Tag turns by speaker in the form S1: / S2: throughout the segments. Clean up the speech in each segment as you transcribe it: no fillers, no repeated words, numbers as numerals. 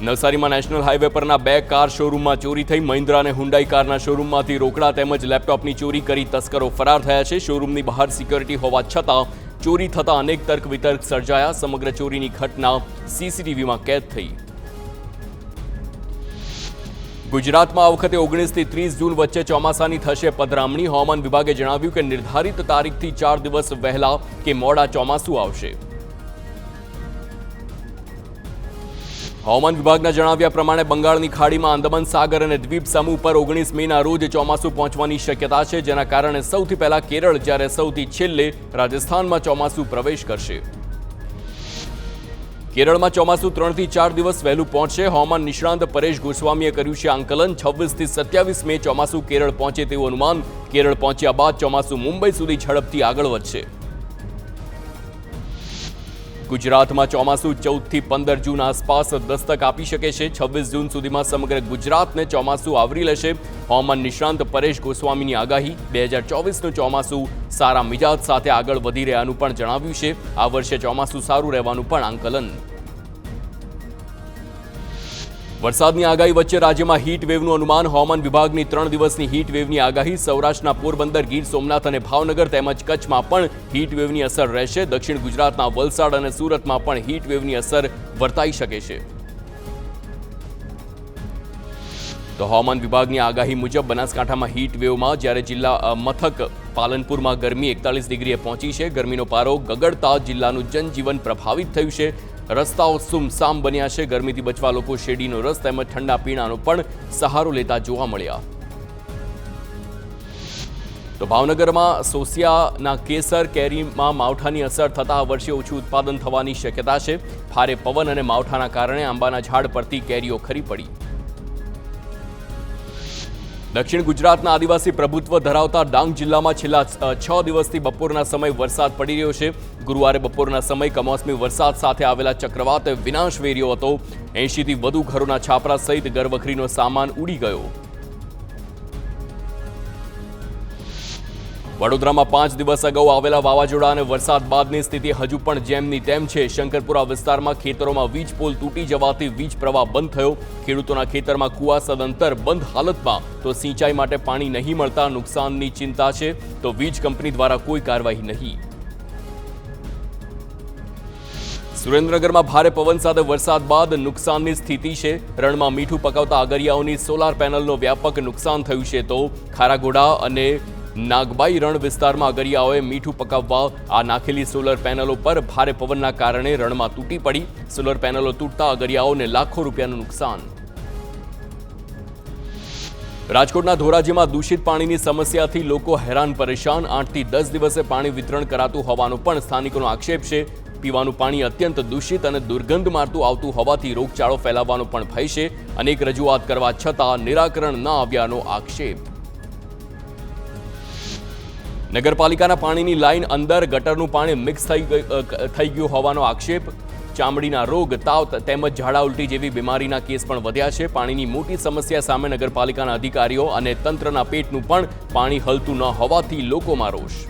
S1: નવસારીમાં national highway પરના 2 car શોરૂમમાં ચોરી થઈ। મહિન્દ્રા અને હુન્ડાઈ કારના શોરૂમમાંથી રોકડા તેમજ લેપટોપની ચોરી કરી તસ્કરો ફરાર થયા છે। શોરૂમની બહાર સિક્યોરિટી હોવા છતાં ચોરી થતા અનેક તર્ક વિતર્ક સર્જાયા। સમગ્ર ચોરીની ઘટના સીસીટીવીમાં કેદ થઈ। ગુજરાતમાં આ વખતે 19 થી 30 જૂન વચ્ચે ચોમાસાની થશે પધરામણી। હવામાન વિભાગે જણાવ્યું કે નિર્ધારિત તારીખથી 4 દિવસ વહેલા કે મોડા ચોમાસું આવશે। હવામાન વિભાગના જણાવ્યા પ્રમાણે બંગાળની ખાડીમાં અંદમાન સાગર અને દ્વીપ સમૂહ પર 19 મેના રોજ ચોમાસું પહોંચવાની શક્યતા છે, જેના કારણે સૌથી પહેલા કેરળ જ્યારે સૌથી છેલ્લે રાજસ્થાનમાં ચોમાસું પ્રવેશ કરશે। કેરળમાં ચોમાસું 3 થી 4 દિવસ વહેલું પહોંચશે। હવામાન નિષ્ણાંત પરેશ ગોસ્વામીએ કર્યું છે આંકલન। 26 થી 27 મે ચોમાસું કેરળ પહોંચે તેવું અનુમાન। કેરળ પહોંચ્યા બાદ ચોમાસું મુંબઈ સુધી ઝડપથી આગળ વધશે। ગુજરાતમાં ચોમાસું 14 થી 15 જૂન આસપાસ દસ્તક આપી શકે છે। 26 જૂન સુધીમાં સમગ્ર ગુજરાતને ચોમાસું આવરી લેશે। હવામાન નિષ્ણાંત પરેશ ગોસ્વામીની આગાહી। 2024નું ચોમાસું સારા મિજાજ સાથે આગળ વધી રહ્યાનું પણ જણાવ્યું છે। આ વર્ષે ચોમાસું સારું રહેવાનું પણ આંકલન। વરસાદની આગાહી વચ્ચે રાજ્યમાં હીટ વેવનું અનુમાન। હવામાન વિભાગની 3 દિવસની હીટ વેવની આગાહી। સૌરાષ્ટ્રના પોરબંદર, ગીર સોમનાથ અને ભાવનગર તેમજ કચ્છમાં પણ હીટ વેવની અસર રહેશે। દક્ષિણ ગુજરાતના વલસાડ અને સુરતમાં પણ હીટ વેવની અસર વર્તાઈ શકે છે। તો હવામાન વિભાગની આગાહી મુજબ બનાસકાંઠામાં હીટ વેવમાં જ્યારે જિલ્લા મથક પાલનપુરમાં ગરમી 41 ડિગ્રીએ પહોંચી છે। ગરમીનો પારો ગગડતા જિલ્લાનું જનજીવન પ્રભાવિત થયું છે। રસ્તાઓ સુમસામ બન્યા છે। ગરમીથી બચવા લોકો શેરડીનો રસ તેમજ ઠંડા પીણાનો પણ સહારો લેતા જોવા મળ્યા। તો ભાવનગરમાં સોસિયાના કેસર કેરીમાં માવઠાની અસર થતાં આ વર્ષે ઓછું ઉત્પાદન થવાની શક્યતા છે। ભારે પવન અને માવઠાના કારણે આંબાના ઝાડ પરથી કેરીઓ ખરી પડી। દક્ષિણ ગુજરાતના આદિવાસી પ્રભુત્વ ધરાવતા ડાંગ જિલ્લામાં છેલ્લા 6 દિવસથી બપોરના સમય વરસાદ પડી રહ્યો છે। ગુરુવારે બપોરના સમય કમોસમી વરસાદ સાથે આવેલા ચક્રવાતે વિનાશ વેર્યો હતો। 80 થી વધુ ઘરોના છાપરા સહિત ઘરવખરીનો સામાન ઉડી ગયો। વડોદરામાં 5 દિવસ અગાઉ આવેલા વાવાઝોડા અને વરસાદ બાદની સ્થિતિ હજુ પણ જેમની તેમ છે। શંકરપુરા વિસ્તારમાં ખેતરોમાં વીજ પોલ તૂટી જવાથી વીજ પ્રવાહ બંધ થયો। ખેડૂતોના ખેતરમાં કુવા સદંતર બંધ હાલતમાં, તો સિંચાઈ માટે પાણી નહીં મળતા નુકસાનની ચિંતા છે, તો વીજ કંપની દ્વારા કોઈ કાર્યવાહી નહીં। સુરેન્દ્રનગરમાં ભારે પવન સાથે વરસાદ બાદ નુકસાનની સ્થિતિ છે। રણમાં મીઠું પકાવતા આગરિયાઓની સોલાર પેનલનો વ્યાપક નુકસાન થયું છે, તો ખારાગોડા અને નાગબાઈ રણ વિસ્તારમાં અગરિયાઓએ મીઠું પકાવવા આ નાખેલી સોલર પેનલો પર ભારે પવનના કારણે રણમાં તૂટી પડી। સોલર પેનલો તૂટતા અગરિયાઓને લાખો રૂપિયાનું નુકસાન। રાજકોટના ધોરાજીમાં દૂષિત પાણીની સમસ્યાથી લોકો હેરાન પરેશાન। 8 થી 10 દિવસે પાણી વિતરણ કરાતું હોવાનો પણ સ્થાનિકોનો આક્ષેપ છે। પીવાનું પાણી અત્યંત દૂષિત અને દુર્ગંધ મારતું આવતું હોવાથી રોગચાળો ફેલાવાનો પણ ભય છે। અનેક રજૂઆત કરવા છતાં નિરાકરણ ન આવ્યાનો આક્ષેપ। નગરપાલિકાના પાણીની લાઇન અંદર ગટરનું પાણી મિક્સ થઈ ગયું હોવાનો આક્ષેપ। ચામડીના રોગ, તાવ તેમજ ઝાડા ઉલટી જેવી બીમારીના કેસ પણ વધ્યા છે। પાણીની મોટી સમસ્યા સામે નગરપાલિકાના અધિકારીઓ અને તંત્રના પેટનું પણ પાણી હલતું ન હોવાથી લોકોમાં રોષ।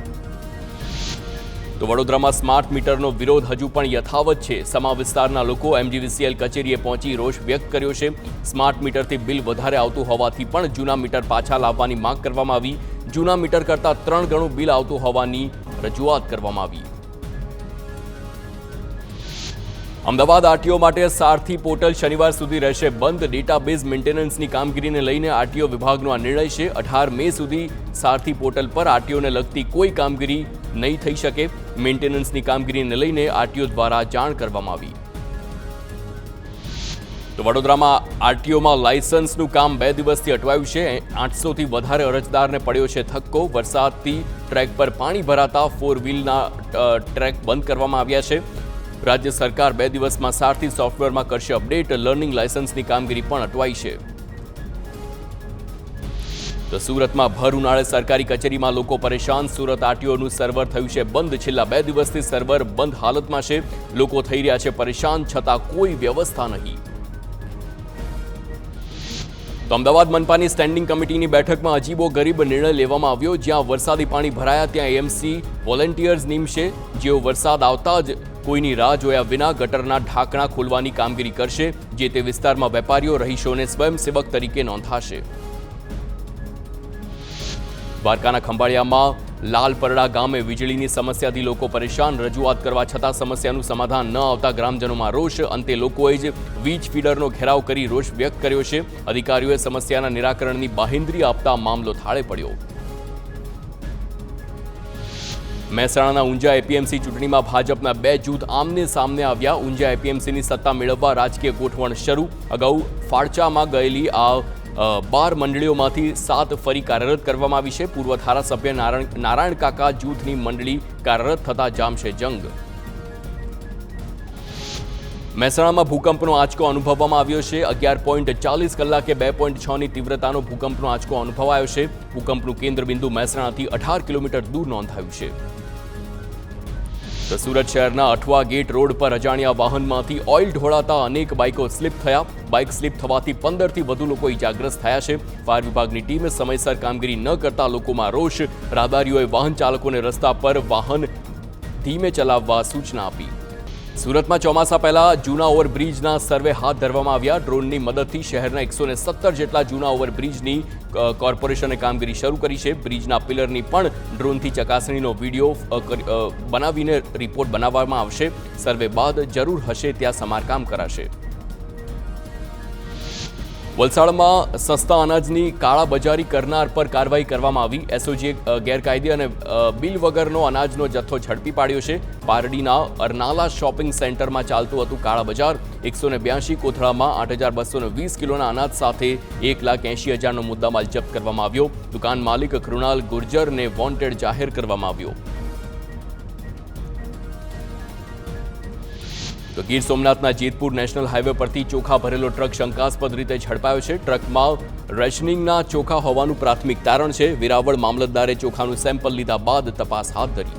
S1: તો વડોદરામાં સ્માર્ટ મીટરનો વિરોધ હજુ પણ યથાવત છે। સમા વિસ્તારના લોકો MGVCL કચેરીએ પહોંચી રોષ વ્યક્ત કર્યો છે। સ્માર્ટ મીટરથી બિલ વધારે આવતું હોવાથી પણ જૂના મીટર પાછા લાવવાની માંગ કરવામાં આવી। જૂના મીટર કરતાં 3 ગણું બિલ આવતું હોવાની રજૂઆત કરવામાં આવી। અમદાવાદ આરટીઓ માટે સારથી પોર્ટલ શનિવાર સુધી રહેશે બંધ। ડેટાબેઝ મેન્ટેનન્સની કામગીરીને લઈને આરટીઓ વિભાગનો આ નિર્ણય છે। 18 મે સુધી સારથી પોર્ટલ પર આરટીઓને લગતી કોઈ કામગીરી નહીં થઈ શકે। મેન્ટેનન્સની કામગીરીને લઈને આરટીઓ દ્વારા જાણ કરવામાં આવી। તો વડોદરામાં આરટીઓમાં લાયસન્સનું કામ 2 દિવસથી અટવાયું છે। 800 થી વધારે અરજદારને પડ્યો છે ધક્કો। વરસાદથી ટ્રેક પર પાણી ભરાતા 4 વ્હીલના ટ્રેક બંધ કરવામાં આવ્યા છે। રાજ્ય સરકાર 2 દિવસમાં સારથી સોફ્ટવેરમાં કરશે અપડેટ। લર્નિંગ લાયસન્સની કામગીરી પણ અટવાઈ છે। તો સુરતમાં ભર ઉનાળે સરકારી કચેરીમાં લોકો પરેશાન। સુરત આરટીઓનું સર્વર થયું છે બંધ। છેલ્લા 2 દિવસથી સર્વર બંધ હાલતમાં છે। લોકો થઈ રહ્યા છે પરેશાન, છતાં કોઈ વ્યવસ્થા નહીં। તો અમદાવાદ મનપાની સ્ટેન્ડિંગ કમિટીની બેઠકમાં અજીબો ગરીબ નિર્ણય લેવામાં આવ્યો। જ્યાં વરસાદી પાણી ભરાયા ત્યાં એએમસી વોલેન્ટિયર્સ નીમશે, જેઓ વરસાદ આવતા જ કોઈની રાહ જોયા વિના ગટરના ઢાંકણા ખોલવાની કામગીરી કરશે, જે તે વિસ્તારમાં વેપારીઓ, રહીશોને સ્વયંસેવક તરીકે નોંધાશે. દ્વારકાના ખંભાળિયામાં લાલપરડા ગામે વીજળીની સમસ્યાથી લોકો પરેશાન. રજૂઆત કરવા છતાં સમસ્યાનું સમાધાન ન આવતા ગ્રામજનોમાં રોષ. અંતે લોકોએ જ વીજ ફીડરનો ઘેરાવ કરી રોષ વ્યક્ત કર્યો છે. અધિકારીઓએ સમસ્યાના નિરાકરણની બાહેંધરી આપતા મામલો થાળે પડ્યો. મહેસાણાના ઊંઝા એપીએમસી ચૂંટણીમાં ભાજપના 2 જૂથ આમને સામને આવ્યા. ઊંઝા એપીએમસીની સત્તા મેળવવા રાજકીય ગોઠવણ શરૂ. અગાઉ ફાળચામાં ગયેલી આ 12 મંડળીઓમાંથી 7 ફરી કાર્યરત કરવામાં આવી છે. પૂર્વ ધારાસભ્ય નારાયણ કાકા જૂથની મંડળી કાર્યરત થતા જામશે જંગ. મહેસાણામાં ભૂકંપનો આંચકો અનુભવવામાં આવ્યો છે. 11.40 કલાકે 2.6ની તીવ્રતાનો ભૂકંપનો આંચકો અનુભવાયો છે. ભૂકંપનું કેન્દ્રબિંદુ મહેસાણાથી 18 કિલોમીટર દૂર નોંધાયું છે. તો સુરત શહેરના અઠવા ગેટ રોડ પર અજાણ્યા વાહનમાંથી ઓઇલ ઢોળાતા અનેક બાઇકો સ્લીપ થયા. બાઇક સ્લીપ થવાથી 15થી વધુ લોકો ઇજાગ્રસ્ત થયા છે. ફાયર વિભાગની ટીમે સમયસર કામગીરી ન કરતા લોકોમાં રોષ. રાહદારીઓએ વાહન ચાલકોને રસ્તા પર વાહન ધીમે ચલાવવા સૂચના આપી. સુરતમાં ચોમાસા પહેલા જૂના ઓવરબ્રિજના સર્વે હાથ ધરવામાં આવ્યા. ડ્રોનની મદદથી શહેરના 117 જેટલા જૂના ઓવરબ્રિજની કોર્પોરેશને કામગીરી શરૂ કરી છે. બ્રિજના પિલરની પણ ડ્રોનથી ચકાસણીનો વિડીયો બનાવીને રિપોર્ટ બનાવવામાં આવશે. સર્વે બાદ જરૂર હશે ત્યાં સમારકામ કરાશે. વલસાડમાં સસ્તા અનાજની કાળાબજારી કરનાર પર કાર્યવાહી કરવામાં આવી. એસઓજીએ ગેરકાયદે અને બિલ વગરનો અનાજનો જથ્થો ઝડપી પાડ્યો છે. પારડીના અરનાલા શોપિંગ સેન્ટરમાં ચાલતું હતું કાળાબજાર. 182 કોથળામાં 8,220 કિલોના અનાજ સાથે 1,80,000નો મુદ્દામાલ જપ્ત કરવામાં આવ્યો. દુકાન માલિક કૃણાલ ગુર્જરને વોન્ટેડ જાહેર કરવામાં આવ્યો. તો ગીર સોમનાથના જેતપુર નેશનલ હાઈવે પરથી ચોખા ભરેલો ટ્રક શંકાસ્પદ રીતે ઝડપાયો છે. ટ્રકમાં રેશનિંગના ચોખા હોવાનું પ્રાથમિક તારણ છે. વેરાવળ મામલતદારે ચોખાનું સેમ્પલ લીધા બાદ તપાસ હાથ ધરી.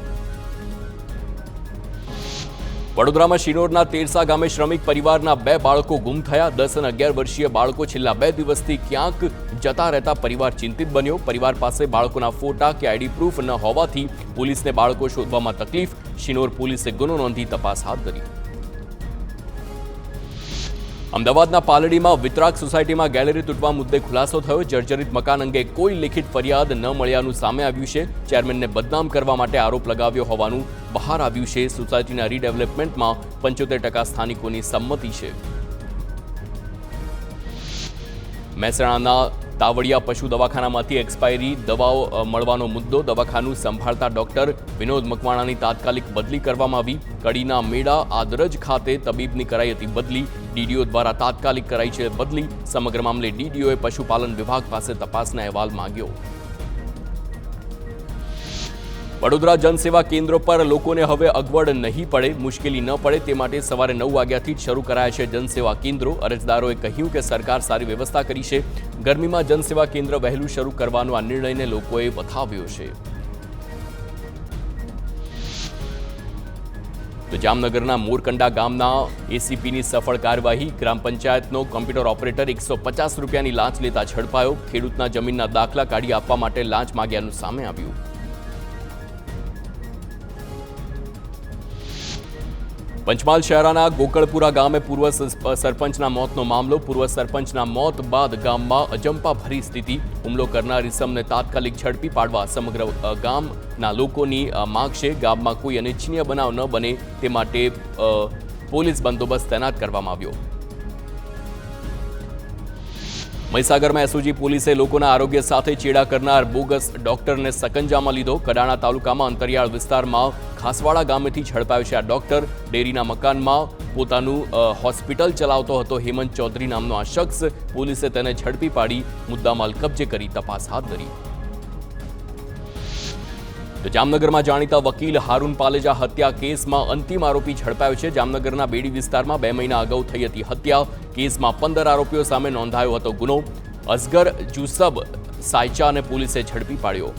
S1: વડોદરામાં શિનોરના તેરસા ગામે શ્રમિક પરિવારના 2 બાળકો ગુમ થયા. 10 અને 11 વર્ષીય બાળકો છેલ્લા 2 દિવસથી ક્યાંક જતા રહેતા પરિવાર ચિંતિત બન્યો. પરિવાર પાસે બાળકોના ફોટા કે આઈડી પ્રૂફ ન હોવાથી પોલીસને બાળકો શોધવામાં તકલીફ. શિનોર પોલીસે ગુનો નોંધી તપાસ હાથ ધરી. અમદાવાદના પાલડીમાં વિતરાગ સોસાયટીમાં ગેલેરી તૂટવા મુદ્દે ખુલાસો થયો. જર્જરિત મકાન અંગે કોઈ લેખિત ફરિયાદ ન મળ્યાનું સામે આવ્યું છે. ચેરમેનને બદનામ કરવા માટે આરોપ લગાવ્યો હોવાનું બહાર આવ્યું છે. સોસાયટીના રીડેવલપમેન્ટમાં 75% સ્થાનિકોની સંમતિ છે. મહેસાણાના તાવડિયા પશુ દવાખાનામાંથી એક્સપાયરી દવાઓ મળવાનો મુદ્દો. દવાખાનું સંભાળતા ડોક્ટર વિનોદ મકવાણાની તાત્કાલિક બદલી કરવામાં આવી. કડીના મેળા આદરજ ખાતે તબીબની કરાઈ હતી બદલી. ડીડીઓ દ્વારા તાત્કાલિક કરાઈ છે બદલી. સમગ્ર મામલે ડીડીઓએ પશુપાલન વિભાગ પાસે તપાસના અહેવાલ માંગ્યો. વડોદરા જનસેવા કેન્દ્રો પર લોકોને હવે અગવડ નહીં પડે, મુશ્કેલી ન પડે તે માટે સવારે 9 વાગ્યાથી જ શરૂ કરાયા છે જનસેવા કેન્દ્રો. અરજદારોએ કહ્યું કે સરકાર સારી વ્યવસ્થા કરી છે. ગરમીમાં જનસેવા કેન્દ્ર વહેલું શરૂ કરવાનો આ નિર્ણયને લોકોએ વધાવ્યો છે. તો જામનગરના મોરકંડા ગામના એસીપીની સફળ કાર્યવાહી. ગ્રામ પંચાયતનો કોમ્પ્યુટર ઓપરેટર 150 રૂપિયાની લાંચ લેતા ઝડપાયો. ખેડૂતના જમીનના દાખલા કાઢી આપવા માટે લાંચ માંગ્યાનું સામે આવ્યું. પંચમહાલ શહેરના ગોકળપુરા ગામે પૂર્વ સરપંચના મોતનો મામલો. પૂર્વ સરપંચના મોત બાદ ગામમાં અજંપાભરી સ્થિતિ. હુમલો કરનાર ઇસમને તાત્કાલિક ઝડપી પાડવા સમગ્ર ગામના લોકોની માંગ છે. ગામમાં કોઈ અનિચ્છનીય બનાવ ન બને તે માટે પોલીસ બંદોબસ્ત તૈનાત કરવામાં આવ્યો. મહીસાગરમાં એસઓજી પોલીસે લોકોના આરોગ્ય સાથે ચેડા કરનાર બોગસ ડોક્ટરને સકંજામાં લીધો. કડાણા તાલુકામાં અંતરિયાળ વિસ્તારમાં ખાસવાડા ગામેથી ઝડપાયો છે આ ડોક્ટર. ડેરીના મકાનમાં પોતાનું હોસ્પિટલ ચલાવતો હતો હેમંત ચૌધરી નામનો આ શખ્સ. પોલીસે તેને ઝડપી પાડી મુદ્દામાલ કબજે કરી તપાસ હાથ ધરી. તો જામનગરમાં જાણીતા વકીલ હારૂન પાલેજા હત્યા કેસમાં અંતિમ આરોપી ઝડપાયો છે. જામનગરના બેડી વિસ્તારમાં 2 મહિના અગાઉ થઈ હતી હત્યા. કેસમાં 15 આરોપીઓ સામે નોંધાયો હતો ગુનો. અસગર જુસબ સાયચાને પોલીસે ઝડપી પાડ્યો.